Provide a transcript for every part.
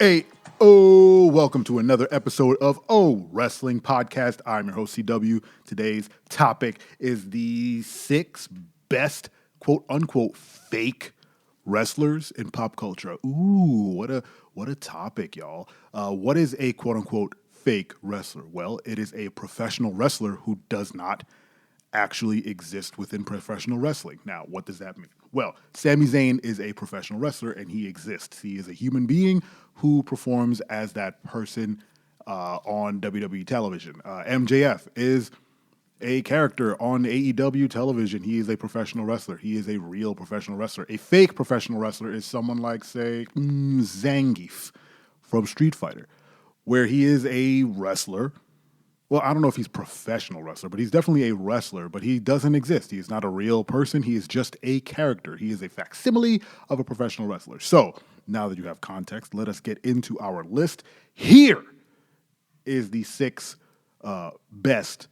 Hey, welcome to another episode of Wrestling Podcast. I'm your host, CW. Today's topic is the 6 best quote unquote fake wrestlers in pop culture. Ooh, what a topic, y'all. What is a quote unquote fake wrestler? Well, it is a professional wrestler who does not actually exist within professional wrestling. Now, what does that mean? Well, Sami Zayn is a professional wrestler and he exists. He is a human being who performs as that person on WWE television. MJF is a character on AEW television. He is a professional wrestler. He is a real professional wrestler. A fake professional wrestler is someone like, say, Zangief from Street Fighter, where he is a wrestler. Well, I don't know if he's a professional wrestler, but he's definitely a wrestler, but he doesn't exist. He is not a real person. He is just a character. He is a facsimile of a professional wrestler. So now that you have context, let us get into our list. Here is the 6 best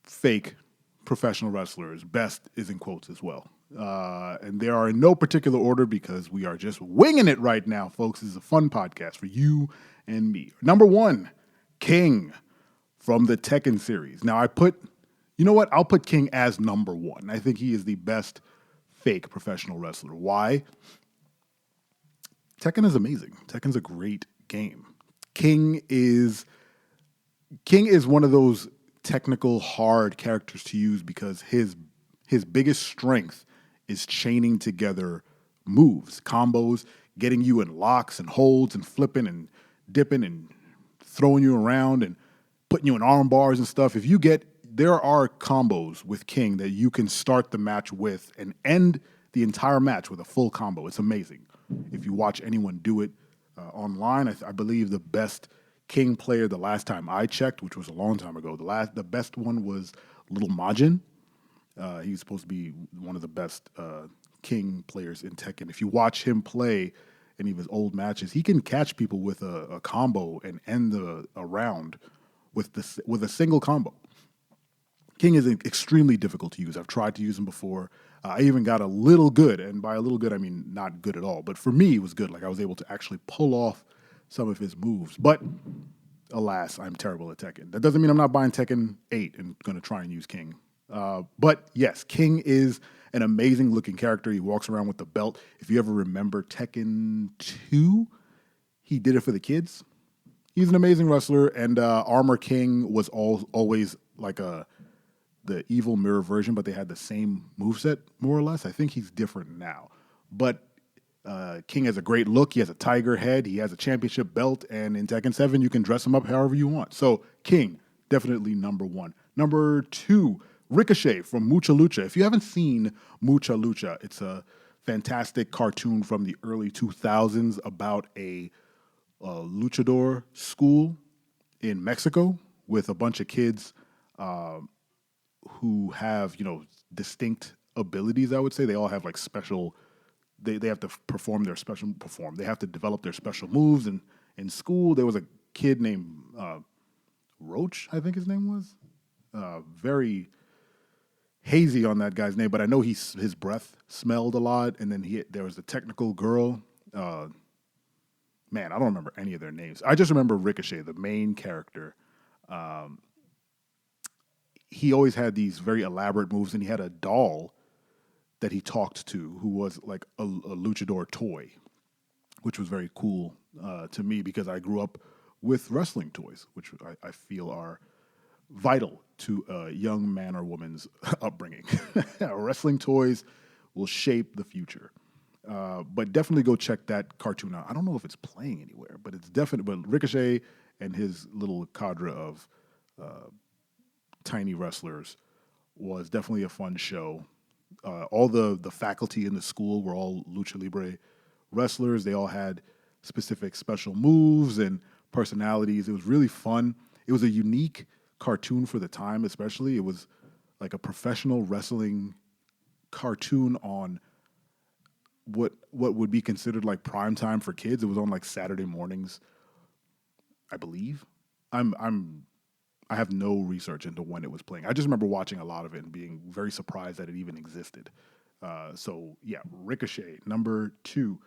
fake professional wrestlers. Best is in quotes as well. And they are in no particular order because we are just winging it right now, folks. This is a fun podcast for you and me. Number 1, King from the Tekken series. Now, I'll put King as number 1. I think he is the best fake professional wrestler. Why? Tekken is amazing. Tekken's a great game. King is one of those technical, hard characters to use because his biggest strength is chaining together moves, combos, getting you in locks and holds and flipping and dipping and throwing you around and putting you in arm bars and stuff. There are combos with King that you can start the match with and end the entire match with a full combo. It's amazing. If you watch anyone do it online, I believe the best King player the last time I checked, which was a long time ago, the best one was Little Majin. He was supposed to be one of the best King players in Tekken. If you watch him play any of his old matches, he can catch people with a combo and end a round with a single combo. King is extremely difficult to use. I've tried to use him before. I even got a little good, and by a little good, I mean not good at all. But for me, it was good. Like I was able to actually pull off some of his moves. But alas, I'm terrible at Tekken. That doesn't mean I'm not buying Tekken 8 and going to try and use King. But yes, King is an amazing looking character. He walks around with the belt. If you ever remember Tekken 2, he did it for the kids. He's an amazing wrestler, and Armor King was always like the evil mirror version, but they had the same moveset, more or less. I think he's different now. But King has a great look. He has a tiger head. He has a championship belt, and in Tekken 7, you can dress him up however you want. So King, definitely number 1. Number 2, Ricochet from Mucha Lucha. If you haven't seen Mucha Lucha, it's a fantastic cartoon from the early 2000s about a luchador school in Mexico with a bunch of kids who have, distinct abilities, I would say. They all have like special, they have to they have to develop their special moves. And in school, there was a kid named Roach, I think his name was. Very hazy on that guy's name, but I know his breath smelled a lot. And then there was a technical girl. Man, I don't remember any of their names. I just remember Ricochet, the main character. He always had these very elaborate moves, and he had a doll that he talked to who was like a luchador toy, which was very cool to me because I grew up with wrestling toys, which I feel are vital to a young man or woman's upbringing. Wrestling toys will shape the future. But definitely go check that cartoon out. I don't know if it's playing anywhere, but it's definitely. But Ricochet and his little cadre of tiny wrestlers was definitely a fun show. All the faculty in the school were all Lucha Libre wrestlers. They all had specific special moves and personalities. It was really fun. It was a unique cartoon for the time, especially. It was like a professional wrestling cartoon on what would be considered like prime time for kids. It was on like Saturday mornings, I believe. I have no research into when it was playing. I just remember watching a lot of it and being very surprised that it even existed. So yeah, Ricochet, number 2.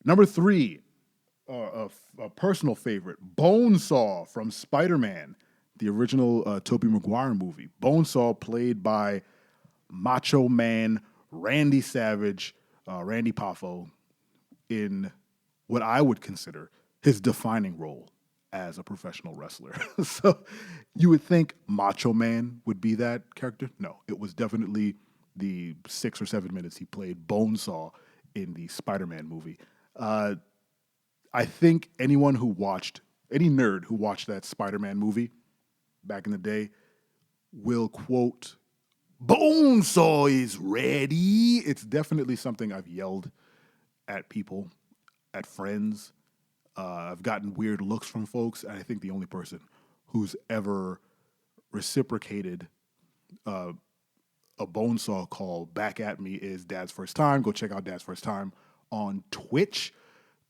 Number 3, a personal favorite, Bonesaw from Spider-Man, the original Tobey Maguire movie. Bonesaw, played by Macho Man Randy Savage, Randy Poffo, in what I would consider his defining role as a professional wrestler. So you would think Macho Man would be that character. No, it was definitely the 6 or 7 minutes he played Bonesaw in the Spider-Man movie. I think any nerd who watched that Spider-Man movie back in the day will quote, "Bonesaw is ready." It's definitely something I've yelled at people, at friends. I've gotten weird looks from folks, and I think the only person who's ever reciprocated a Bonesaw call back at me is Dad's First Time. Go check out Dad's First Time on Twitch,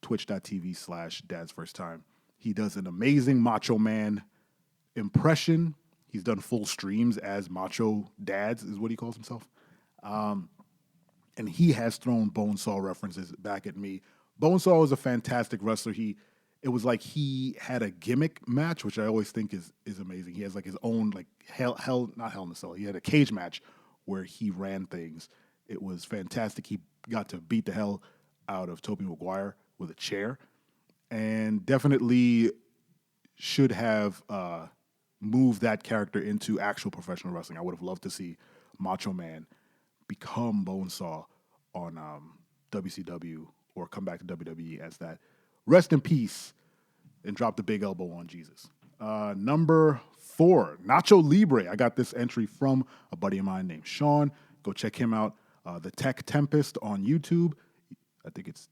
twitch.tv/Dad's First Time. He does an amazing Macho Man impression. He's done full streams as Macho Dads, is what he calls himself. And he has thrown Bonesaw references back at me. Bonesaw was a fantastic wrestler. It was like he had a gimmick match, which I always think is amazing. He has like his own like not Hell in a Cell. He had a cage match where he ran things. It was fantastic. He got to beat the hell out of Tobey Maguire with a chair, and definitely should have moved that character into actual professional wrestling. I would have loved to see Macho Man become Bonesaw on WCW or come back to WWE as that. Rest in peace, and drop the big elbow on Jesus. Number 4, Nacho Libre. I got this entry from a buddy of mine named Sean. Go check him out. The Tech Tempest on YouTube. I think it's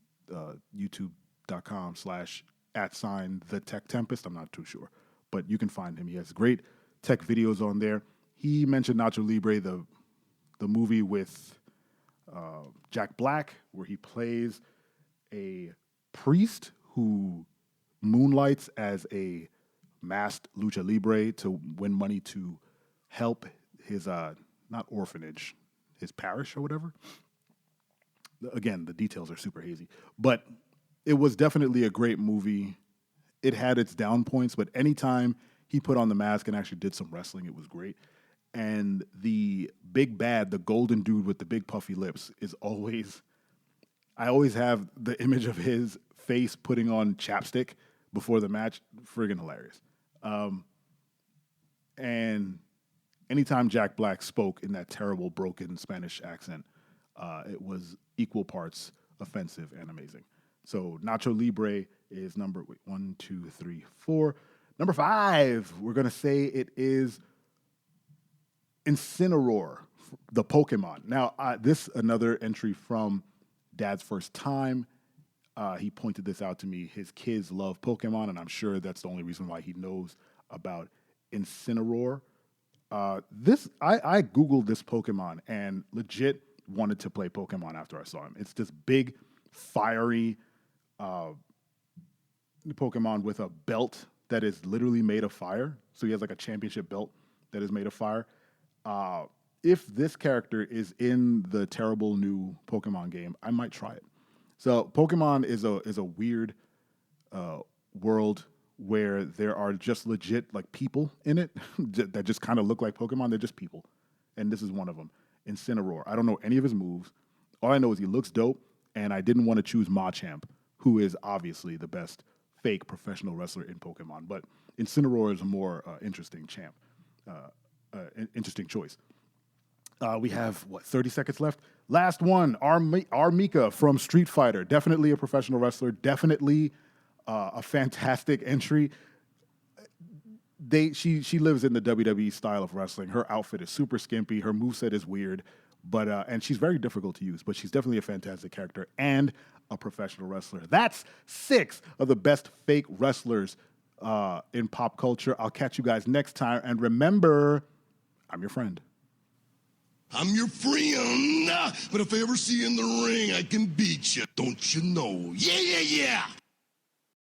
youtube.com/@the Tech Tempest. I'm not too sure, but you can find him. He has great tech videos on there. He mentioned Nacho Libre, the movie with Jack Black, where he plays a priest who moonlights as a masked lucha libre to win money to help his not orphanage, his parish or whatever. Again, the details are super hazy, but it was definitely a great movie. It had its down points, but anytime he put on the mask and actually did some wrestling, it was great. And the big bad, the golden dude with the big puffy lips, I always have the image of his face putting on chapstick before the match. Friggin' hilarious. And anytime Jack Black spoke in that terrible broken Spanish accent, it was equal parts offensive and amazing. So Nacho Libre is number 1, 2, 3, 4. Number 5, we're going to say it is Incineroar, the Pokemon. Now, this another entry from Dad's First Time. He pointed this out to me. His kids love Pokemon, and I'm sure that's the only reason why he knows about Incineroar. I Googled this Pokemon and legit wanted to play Pokemon after I saw him. It's this big, fiery Pokemon with a belt that is literally made of fire. So he has like a championship belt that is made of fire. If this character is in the terrible new Pokemon game, I might try it. So Pokemon is a weird world where there are just legit like people in it that just kind of look like Pokemon. They're just people, and this is one of them, Incineroar. I don't know any of his moves. All I know is he looks dope, and I didn't want to choose Machamp, who is obviously the best fake professional wrestler in Pokemon, but Incineroar is a more interesting champ, interesting choice. We have, 30 seconds left? Last one, Armika from Street Fighter. Definitely a professional wrestler. Definitely a fantastic entry. She lives in the WWE style of wrestling. Her outfit is super skimpy. Her moveset is weird, but and she's very difficult to use, but she's definitely a fantastic character and a professional wrestler. That's 6 of the best fake wrestlers in pop culture. I'll catch you guys next time. And remember, I'm your friend. I'm your friend, but if I ever see you in the ring, I can beat you. Don't you know? Yeah, yeah, yeah.